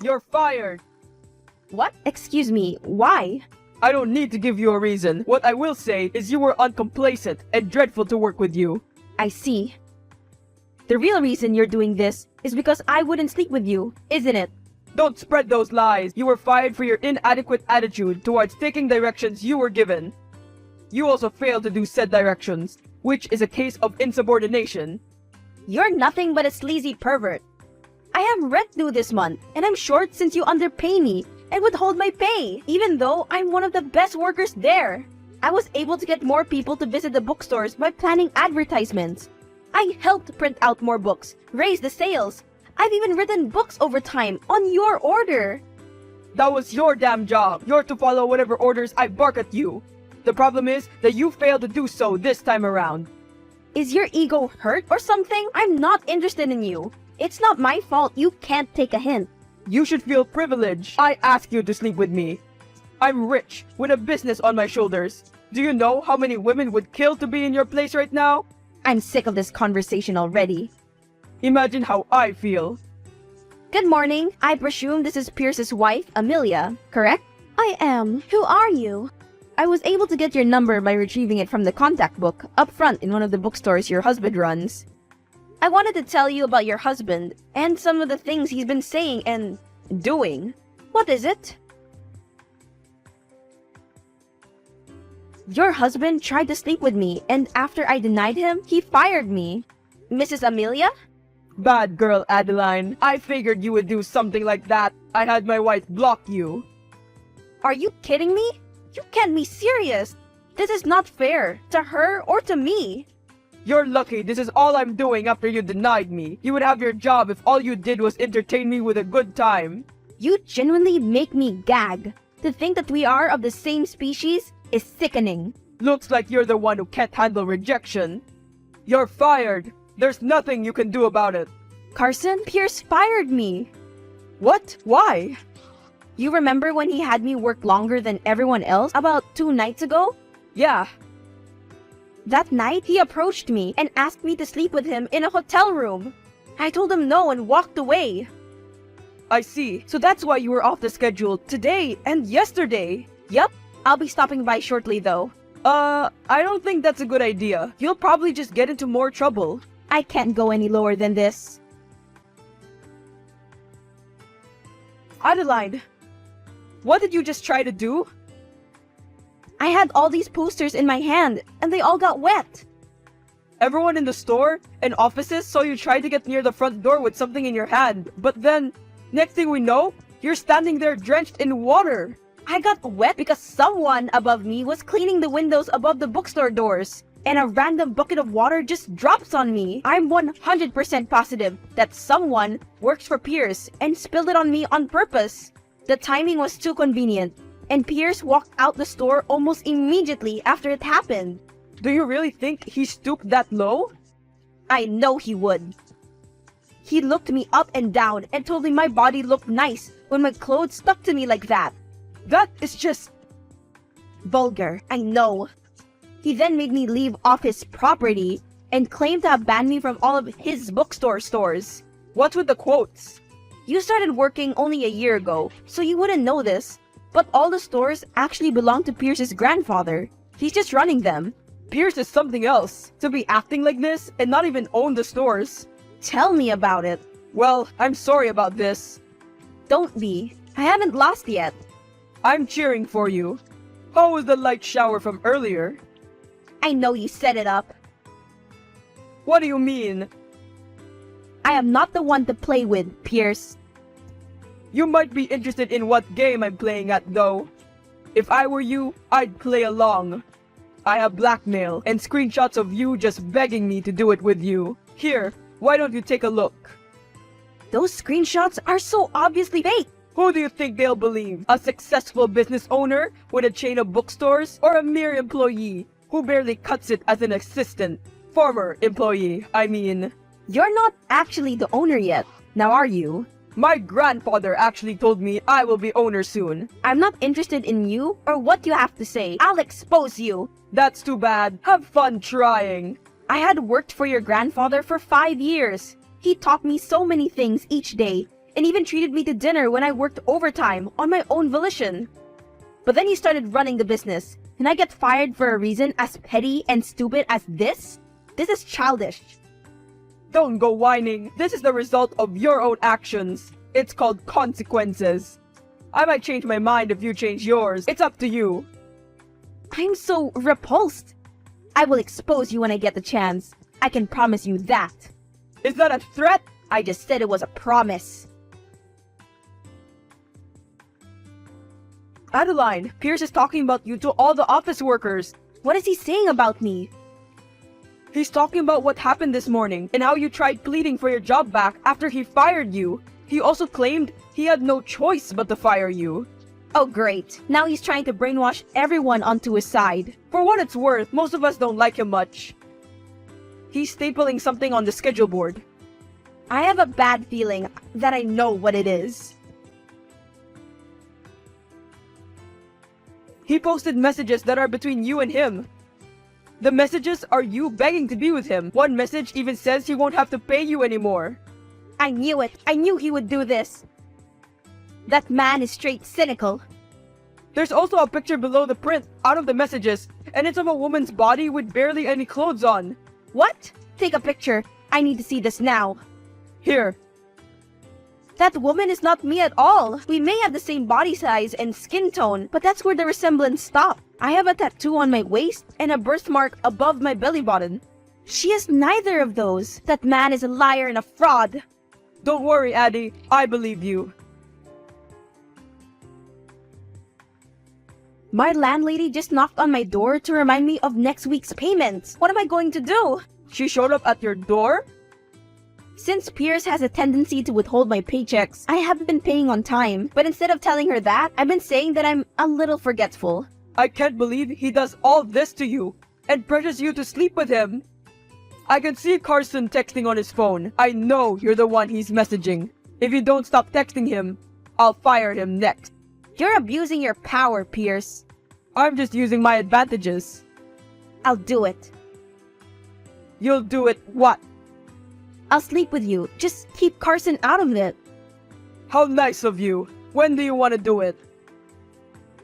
You're fired! What? Excuse me, why? I don't need to give you a reason. What I will say is you were uncomplacent and dreadful to work with you. I see. The real reason you're doing this is because I wouldn't sleep with you, isn't it? Don't spread those lies. You were fired for your inadequate attitude towards taking directions you were given. You also failed to do said directions, which is a case of insubordination. You're nothing but a sleazy pervert. I have rent due this month, and I'm short since you underpay me and withhold my pay, even though I'm one of the best workers there. I was able to get more people to visit the bookstores by planning advertisements. I helped print out more books, raise the sales. I've even written books over time on your order. That was your damn job. You're to follow whatever orders I bark at you. The problem is that you failed to do so this time around. Is your ego hurt or something? I'm not interested in you. It's not my fault you can't take a hint. You should feel privileged. I asked you to sleep with me. I'm rich, with a business on my shoulders. Do you know how many women would kill to be in your place right now? I'm sick of this conversation already. Imagine how I feel. Good morning. I presume this is Pierce's wife, Amelia, correct? I am. Who are you? I was able to get your number by retrieving it from the contact book up front in one of the bookstores your husband runs. I wanted to tell you about your husband and some of the things he's been saying and doing. What is it? Your husband tried to sleep with me, and after I denied him, he fired me. Mrs. Amelia? Bad girl, Adeline. I figured you would do something like that. I had my wife block you. Are you kidding me? You can't be serious. This is not fair to her or to me. You're lucky this is all I'm doing after you denied me. You would have your job if all you did was entertain me with a good time. You genuinely make me gag. To think that we are of the same species is sickening. Looks like you're the one who can't handle rejection. You're fired. There's nothing you can do about it. Carson, Pierce fired me. What? Why? You remember when he had me work longer than everyone else about 2 nights ago? Yeah. That night, he approached me and asked me to sleep with him in a hotel room. I told him no and walked away. I see. So that's why you were off the schedule today and yesterday. Yup. I'll be stopping by shortly though. I don't think that's a good idea. You'll probably just get into more trouble. I can't go any lower than this. Adeline, what did you just try to do? I had all these posters in my hand, and they all got wet. Everyone in the store and offices saw you try to get near the front door with something in your hand. But then, next thing we know, you're standing there drenched in water. I got wet because someone above me was cleaning the windows above the bookstore doors, and a random bucket of water just drops on me. I'm 100% positive that someone works for Pierce and spilled it on me on purpose. The timing was too convenient, and Pierce walked out the store almost immediately after it happened. Do you really think he stooped that low? I know he would. He looked me up and down and told me my body looked nice when my clothes stuck to me like that. That is just vulgar, I know. He then made me leave off his property and claimed to have banned me from all of his bookstore stores. What's with the quotes? You started working only a year ago, so you wouldn't know this. But all the stores actually belong to Pierce's grandfather. He's just running them. Pierce is something else. To be acting like this and not even own the stores. Tell me about it. Well, I'm sorry about this. Don't be. I haven't lost yet. I'm cheering for you. How was the light shower from earlier? I know you set it up. What do you mean? I am not the one to play with, Pierce. You might be interested in what game I'm playing at though. If I were you, I'd play along. I have blackmail and screenshots of you just begging me to do it with you. Here, why don't you take a look? Those screenshots are so obviously fake. Who do you think they'll believe? A successful business owner with a chain of bookstores or a mere employee who barely cuts it as an assistant? Former employee, I mean. You're not actually the owner yet, now are you? My grandfather actually told me I will be owner soon. I'm not interested in you or what you have to say. I'll expose you. That's too bad. Have fun trying. I had worked for your grandfather for 5 years. He taught me so many things each day, and even treated me to dinner when I worked overtime on my own volition. But then he started running the business, and I get fired for a reason as petty and stupid as this? This is childish. Don't go whining. This is the result of your own actions. It's called consequences. I might change my mind if you change yours. It's up to you. I'm so repulsed. I will expose you when I get the chance. I can promise you that. Is that a threat? I just said it was a promise. Adeline, Pierce is talking about you to all the office workers. What is he saying about me? He's talking about what happened this morning and how you tried pleading for your job back after he fired you. He also claimed he had no choice but to fire you. Oh great, now he's trying to brainwash everyone onto his side. For what it's worth, most of us don't like him much. He's stapling something on the schedule board. I have a bad feeling that I know what it is. He posted messages that are between you and him. The messages are you begging to be with him. One message even says he won't have to pay you anymore. I knew it. I knew he would do this. That man is straight cynical. There's also a picture below the print out of the messages, and it's of a woman's body with barely any clothes on. What? Take a picture. I need to see this now. Here. That woman is not me at all. We may have the same body size and skin tone, but that's where the resemblance stops. I have a tattoo on my waist and a birthmark above my belly button. She is neither of those. That man is a liar and a fraud. Don't worry, Addie. I believe you. My landlady just knocked on my door to remind me of next week's payments. What am I going to do? She showed up at your door? Since Pierce has a tendency to withhold my paychecks, I haven't been paying on time. But instead of telling her that, I've been saying that I'm a little forgetful. I can't believe he does all this to you and pressures you to sleep with him. I can see Carson texting on his phone. I know you're the one he's messaging. If you don't stop texting him, I'll fire him next. You're abusing your power, Pierce. I'm just using my advantages. I'll do it. You'll do it what? I'll sleep with you. Just keep Carson out of it. How nice of you. When do you want to do it?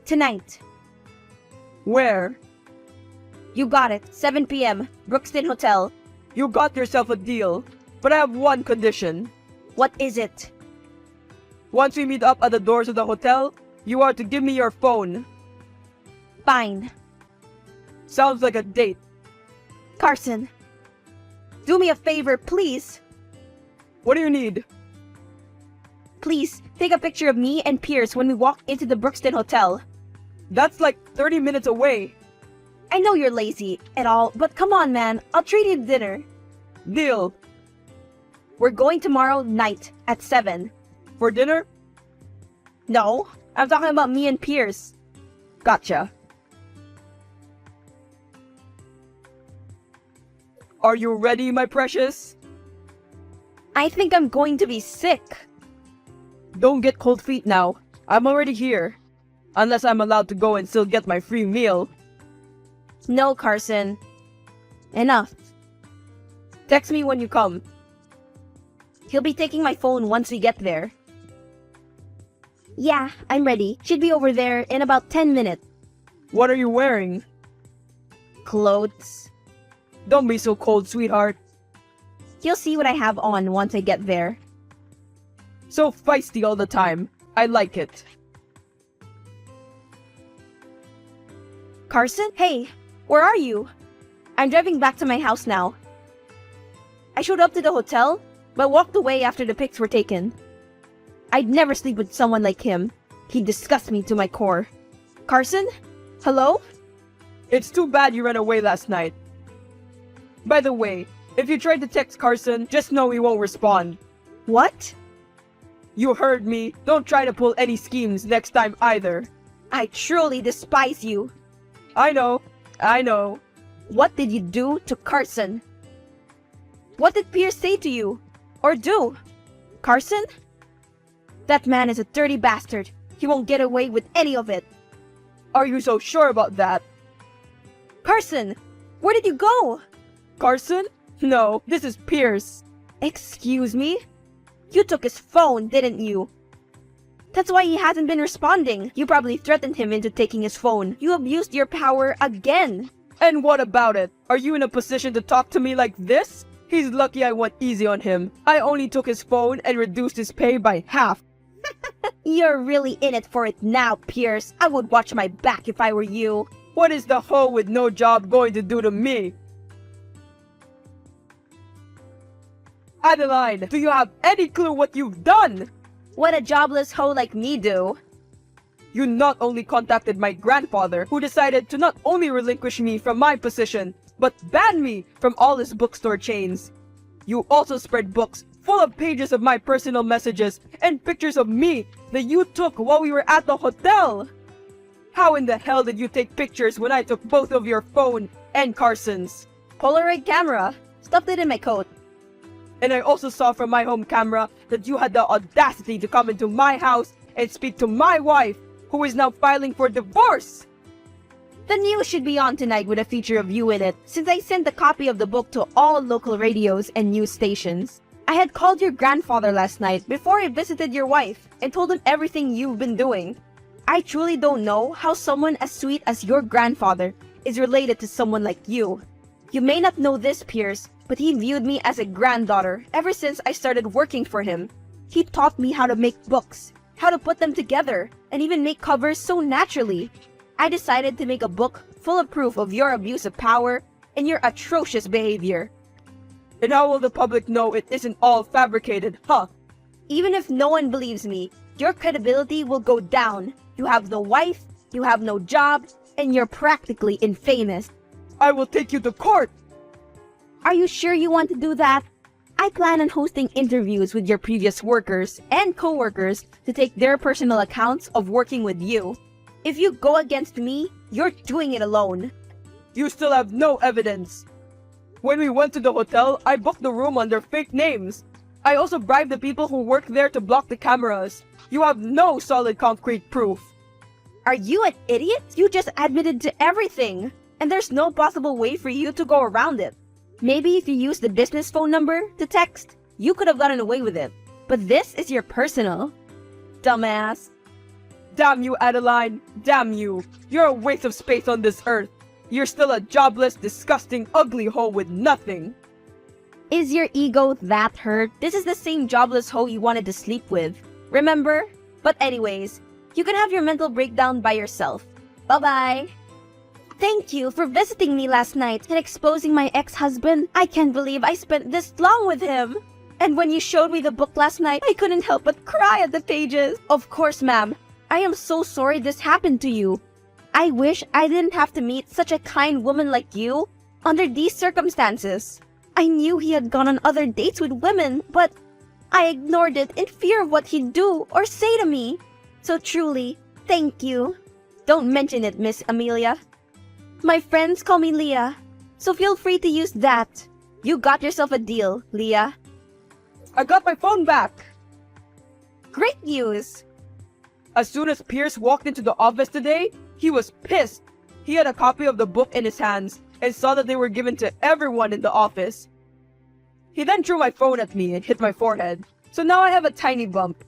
Tonight. Where? You got it. 7 p.m. Brookston Hotel. You got yourself a deal, but I have one condition. What is it? Once we meet up at the doors of the hotel, you are to give me your phone. Fine. Sounds like a date. Carson. Do me a favor, please. What do you need? Please, take a picture of me and Pierce when we walk into the Brookston Hotel. That's like 30 minutes away. I know you're lazy and all, but come on, man. I'll treat you to dinner. Deal. We're going tomorrow night at 7. For dinner? No, I'm talking about me and Pierce. Gotcha. Are you ready, my precious? I think I'm going to be sick. Don't get cold feet now. I'm already here. Unless I'm allowed to go and still get my free meal. No, Carson. Enough. Text me when you come. He'll be taking my phone once we get there. Yeah, I'm ready. Should be over there in about 10 minutes. What are you wearing? Clothes. Don't be so cold, sweetheart. You'll see what I have on once I get there. So feisty all the time. I like it. Carson? Hey, where are you? I'm driving back to my house now. I showed up to the hotel, but walked away after the pics were taken. I'd never sleep with someone like him. He disgusts me to my core. Carson? Hello? It's too bad you ran away last night. By the way, if you try to text Carson, just know he won't respond. What? You heard me. Don't try to pull any schemes next time either. I truly despise you. I know. I know. What did you do to Carson? What did Pierce say to you? Or do? Carson? That man is a dirty bastard. He won't get away with any of it. Are you so sure about that? Carson! Where did you go? Carson? No, this is Pierce. Excuse me? You took his phone, didn't you? That's why he hasn't been responding. You probably threatened him into taking his phone. You abused your power again. And what about it? Are you in a position to talk to me like this? He's lucky I went easy on him. I only took his phone and reduced his pay by half. You're really in it for it now, Pierce. I would watch my back if I were you. What is the hoe with no job going to do to me? Adeline, do you have any clue what you've done? What a jobless hoe like me do. You not only contacted my grandfather, who decided to not only relinquish me from my position, but ban me from all his bookstore chains. You also spread books full of pages of my personal messages and pictures of me that you took while we were at the hotel. How in the hell did you take pictures when I took both of your phone and Carson's? Polaroid camera. Stuffed it in my coat. And I also saw from my home camera that you had the audacity to come into my house and speak to my wife, who is now filing for divorce. The news should be on tonight with a feature of you in it, since I sent a copy of the book to all local radios and news stations. I had called your grandfather last night before I visited your wife and told him everything you've been doing. I truly don't know how someone as sweet as your grandfather is related to someone like you. You may not know this, Pierce, but he viewed me as a granddaughter ever since I started working for him. He taught me how to make books, how to put them together, and even make covers so naturally. I decided to make a book full of proof of your abuse of power and your atrocious behavior. And how will the public know it isn't all fabricated, huh? Even if no one believes me, your credibility will go down. You have no wife, you have no job, and you're practically infamous. I will take you to court! Are you sure you want to do that? I plan on hosting interviews with your previous workers and co-workers to take their personal accounts of working with you. If you go against me, you're doing it alone. You still have no evidence. When we went to the hotel, I booked the room under fake names. I also bribed the people who work there to block the cameras. You have no solid concrete proof. Are you an idiot? You just admitted to everything, and there's no possible way for you to go around it. Maybe if you used the business phone number to text, you could have gotten away with it. But this is your personal. Dumbass. Damn you, Adeline. Damn you. You're a waste of space on this earth. You're still a jobless, disgusting, ugly hoe with nothing. Is your ego that hurt? This is the same jobless hoe you wanted to sleep with. Remember? But anyways, you can have your mental breakdown by yourself. Bye-bye. Thank you for visiting me last night and exposing my ex-husband. I can't believe I spent this long with him. And when you showed me the book last night, I couldn't help but cry at the pages. Of course, ma'am. I am so sorry this happened to you. I wish I didn't have to meet such a kind woman like you under these circumstances. I knew he had gone on other dates with women, but I ignored it in fear of what he'd do or say to me. So truly, thank you. Don't mention it, Miss Amelia. My friends call me Leah, so feel free to use that. You got yourself a deal, Leah. I got my phone back. Great news. As soon as Pierce walked into the office today, he was pissed. He had a copy of the book in his hands and saw that they were given to everyone in the office. He then threw my phone at me and hit my forehead, so now I have a tiny bump.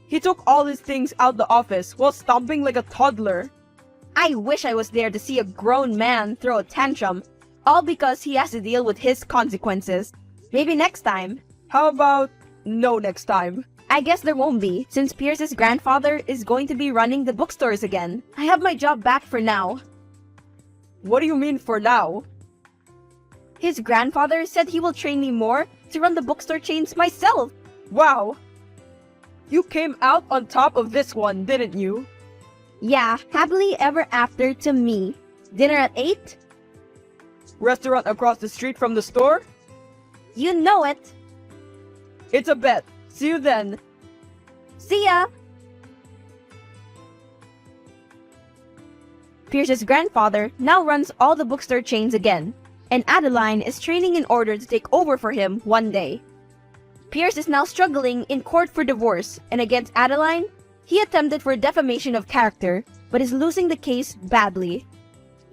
He took all his things out the office while stomping like a toddler. I wish I was there to see a grown man throw a tantrum, all because he has to deal with his consequences. Maybe next time. How about no next time? I guess there won't be, since Pierce's grandfather is going to be running the bookstores again. I have my job back for now. What do you mean for now? His grandfather said he will train me more to run the bookstore chains myself. Wow! You came out on top of this one, didn't you? Yeah, happily ever after to me. Dinner at 8? Restaurant across the street from the store? You know it. It's a bet. See you then. See ya! Pierce's grandfather now runs all the bookstore chains again, and Adeline is training in order to take over for him one day. Pierce is now struggling in court for divorce, and against Adeline, he attempted for defamation of character, but is losing the case badly.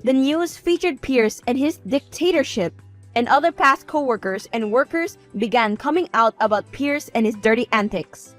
The news featured Pierce and his dictatorship, and other past coworkers and workers began coming out about Pierce and his dirty antics.